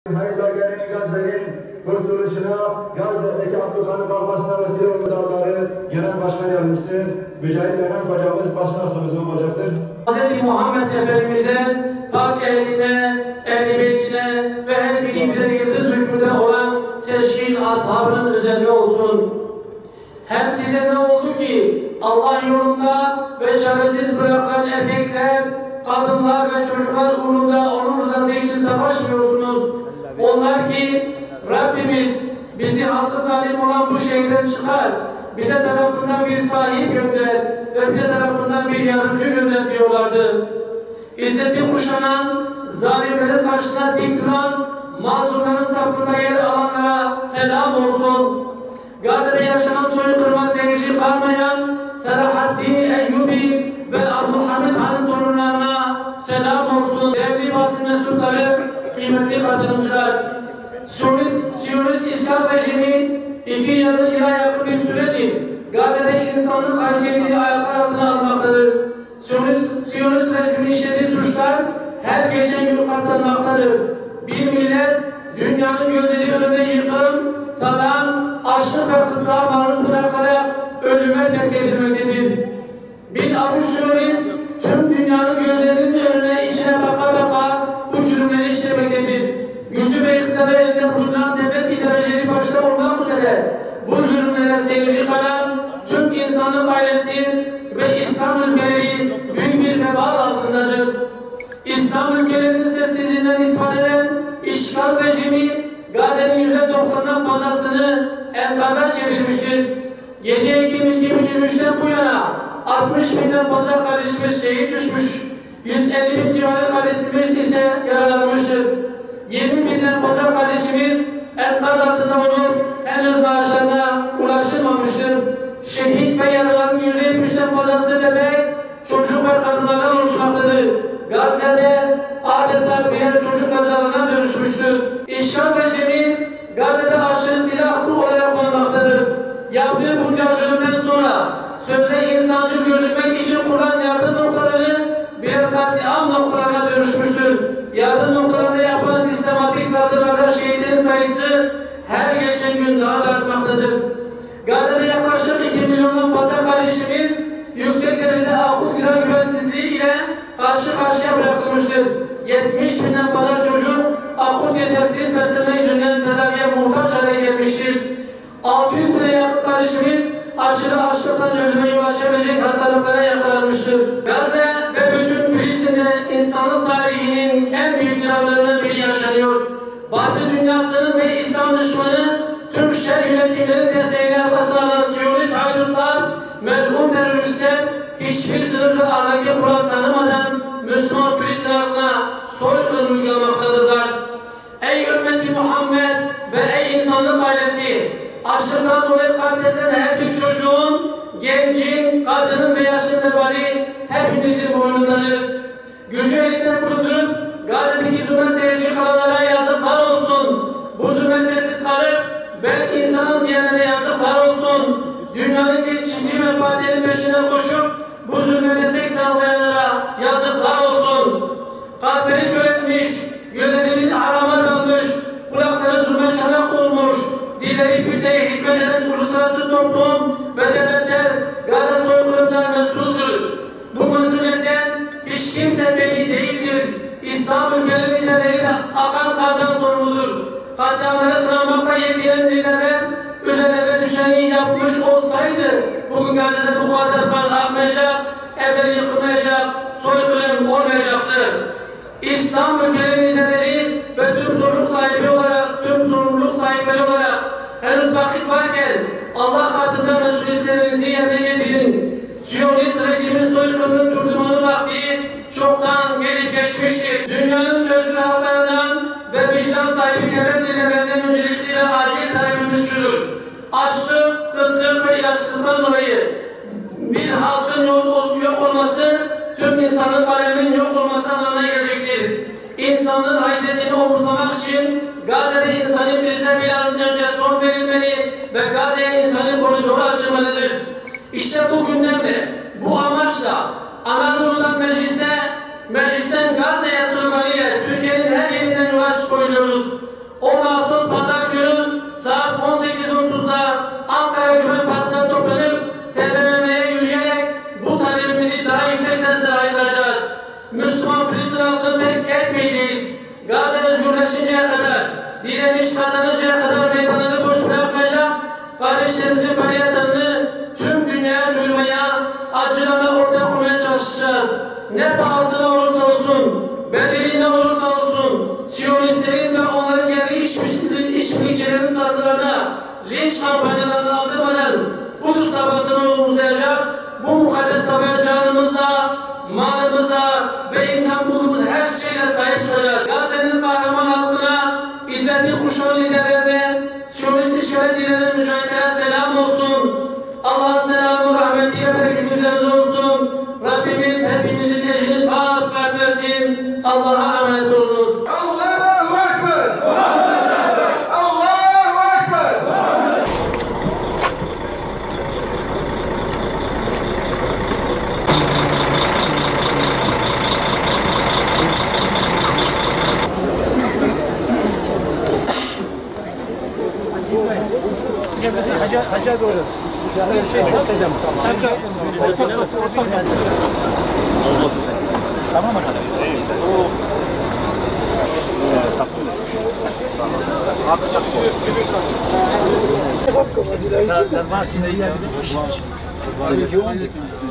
Hayırla gelen Gazze'nin kurtuluşuna, Gazze'deki Abdülkan'ın kalmasına vesile olmaları Genel Başkan Yardımcısı Mücahit Benem Hocamız başkan aksamızın olacaktır. Hz. Muhammed Efendimiz'e, Pak ehline, Ehl-i Beytine ve her birimize yıldız hükmünde olan seçkin ashabının üzerine olsun. Hem size ne oldu ki Allah yolunda ve çaresiz bırakılan erkekler, kadınlar ve çocuklar uğrunda onun rızası için savaşmıyorsunuz? Onlar ki Rabbimiz bizi halkı zalim olan bu şehirden çıkar, bize tarafından bir sahip gönder ve bize tarafından bir yardımcı gönder diyorlardı. İzzeti kuşanan, zalimlerin karşısına dik duran, mazlumların safında yer alanlara selam olsun. Gazze'de yaşanan soykırıma seyirci kalmayan Selahaddin Eyyubi ve Abdülhamid Han'ın torunlarına selam olsun. Değerli basın mensupları, kıymetli katılımcılar, Siyonist işgal rejimi 2 yıla yakın bir süredir Gazze'de insanlık haysiyetini ayaklar altına almaktadır. Siyonist rejimin işlediği suçlar her geçen gün katlanmaktadır. Bir millet dünyanın gözleri önünde yıkım, talan, açlık ve kıtlığa maruz bırakarak ölüme terk edilmektedir. Bir avuç Siyonist tüm dünyanın gözlerinin önüne içine baka baka bu cürümleri işlemektedir. Gücü ve iktidarı elinde bulunan devlet idarecileri başta olmak üzere bu zulümlere seyirci kalan tüm insanlık ailesi ve İslam ülkeleri büyük bir vebal altındadır. İslam ülkelerinin sessizliğinden ispat eden işgal rejimi Gazze'nin %90'dan fazlasını enkaza çevirmiştir. 7 Ekim 2023'ten bu yana 60 binden fazla kardeşimiz şehit düşmüş, 150 bin civarı kardeşimiz ise yaralanmıştır. 20 binden fazla kardeşimiz enkaz altında olup henüz maaşlarına ulaşılmamıştır. Şehit ve yaraların %70'den fazlası bebek, çocuk ve kadınlardan oluşmaktadır. Gazze'de adeta birer çocuk mezarlığına dönüşmüştür. İşgal rejimi Gazze'de aşırı silahlı olarak kullanmaktadır. Yaptığı bunca zulümden sonra sözde insancıl gözükmek için kurulan yardım noktaları birer katliam noktalarına dönüşmüştür. Yardım noktalarında yapılan sistematik saldırılarda şehitlerin sayısı her geçen gün daha da artmaktadır. Gazze'de yaklaşık 2 milyondan fazla kardeşimiz yüksek derecede akut gıda güvensizliği ile karşı karşıya bırakılmıştır. 70 binden fazla çocuk akut yetersiz besleme yüzünden tedaviye muhtaç hale gelmiştir. 600 bine yakın kardeşimiz aşırı açlıktan ölüme yol açabilecek hastalıklara yakalanmıştır. Gazze ve bütün Filistin'de insanlık tarihinin en büyük dramlarından biri yaşanıyor. Batı dünyasının ve İslam düşmanı tüm şer yönetimlerin desteğiyle arkasına alan Siyonist haydutlar, melun teröristler hiçbir sınır ve ahlaki kural tanımadan Müslüman Filistin halkına soykırım uygulamaktadırlar. Ey ümmeti Muhammed ve ey insanlık ailesi! Açlıktan dolayı katledilen her bir çocuğun, gencin, kadının ve yaşlı vebali hepimizin boynundadır. Gücü elinde bulundurup Gazze'deki zulme seyirci kalanlara yazıklar olsun. Bu zulme sessiz kalıp ben insanın diyenlere yazıklar olsun. Dünyanın geçici menfaatlerinin peşine koşup bu zulme destek sağlayanlara yazıklar olsun. Kalpleri kör etmiş, gözlerimiz harama dalmış, kulakları zulme çanak olmuş, dilleri fitneye hizmet eden uluslararası toplum ve devletler Gazze soykırımından mesuldur. Bu mesuliyetten hiç kimse belli değildir. İslam ülkelerinin liderleri de akan kandan sorumludur. Katliamları kınamakla yetilen liderler üzerlerine düşeni yapmış olsaydı bugün Gazze'de bu kadar kan akmayacak, evler yıkılmayacak, soykırım olmayacaktı. İslam ülkelerinin liderleri ve tüm sorumluluk sahibi olarak, tüm sorumluluk sahipleri olarak henüz vakit varken Allah katında mesuliyetlerinizi yerine getirin. Siyonist rejimin soykırımını durdurmanın vakti çoktan gelip geçmiştir. Dünyanın özgür halklarından ve vicdan sahibi devlet liderlerinden öncelikle acil talebimiz şudur. Açlık, kıtlık ve ilaçsızlıktan dolayı bir halkın yok olması tüm insanlık aleminin yok olması anlamına gelecektir. İnsanlığın haysiyetini omuzlamak için Gazze'de insani krize bir an önce son verilmeli ve Gazze'ye insani koridoru açılmalıdır. İşte bu gündemle, bu amaçla Anadolu'dan meclisten Gazze'ye sloganıyla Türkiye'nin her yerinden yola çıkıyoruz. 10 Ağustos Pazar günü saat 18.30'da Ankara Güven Parkı'na toplanıp TBMM'ye yürüyerek bu talebimizi daha yüksek sesle haykıracağız. Müslüman Filistin halkını tek etmeyeceğiz. Gazze özgürleşinceye kadar, direniş kazanıncaya kadar meydanları boş bırakmayacak, kardeşlerimizin feryatlarını tüm dünyaya duyurmaya, acılarla ortak olmaya çalışacağız. Ne pahasına olursa olsun, bedeli ne olursa olsun, Siyonistlerin ve onların yerli işbirlikçilerinin saldırılarına, linç kampanyalarına aldırmadan Kudüs tabasını omuzlayacak, bu mukaddes tabaya canımızla, malımıza ve imkan bulduğumuz her şeyle sahip çıkacağız. Gazze'nin kahraman halkına, İzzet-i Kuşan'ın liderlerine, Siyonist işgalet direnen mücahitlere selam olsun. Allah'ın selamı, rahmeti ve bereketi üzerinize olsun. Rabbimiz hepimizin ecrini kat kat versin. Allah'a emanet olunuz. Allahu Ekber! Allahu Ekber! Hacı doğru. Şey satacağım. Serkan. Tamam mı? Derman sineği yedik. Seninki 10 getirmişsin.